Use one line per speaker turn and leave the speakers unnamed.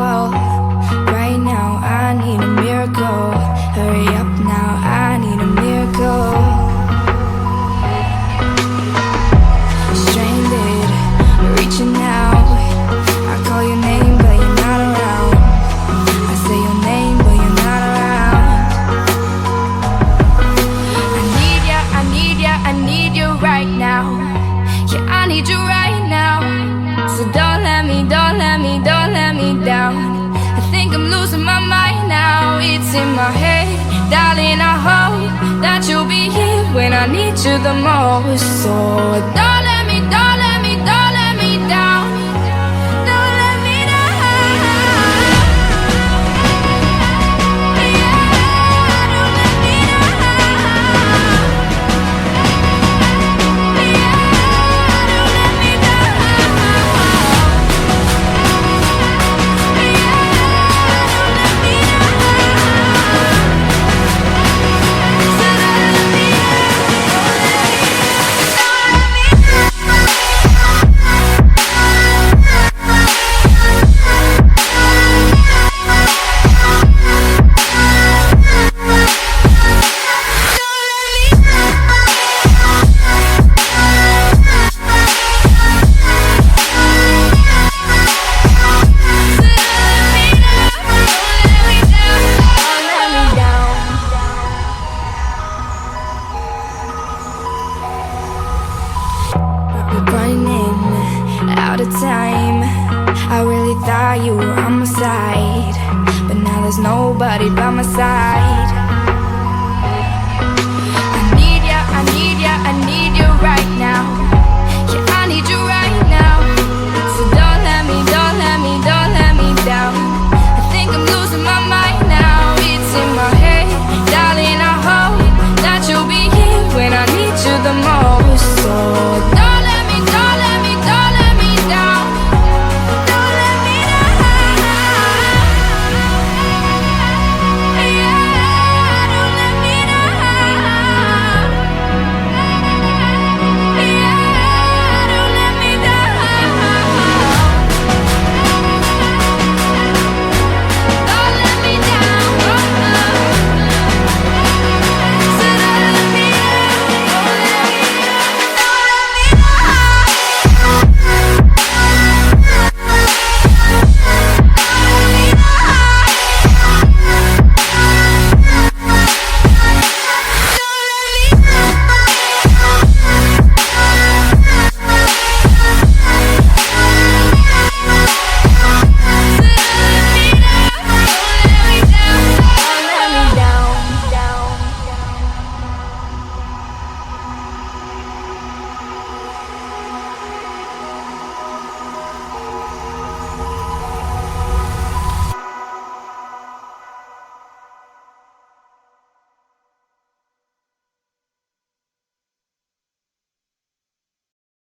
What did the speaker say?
fall. Right now I need a miracle. Hurry up now, I need a miracle. Stranded, reaching out. I call your name but you're not around. I say your name but you're not around. I need ya, I need ya, I need you right now. Yeah, I need you right now. So don't let me down. I think I'm losing my mind now. It's in my head, darling, I hope that you'll be here when I need you the most. So don't let me down. Don't let me down. Running out of time. I really thought you were on my side, but now there's nobody by my side.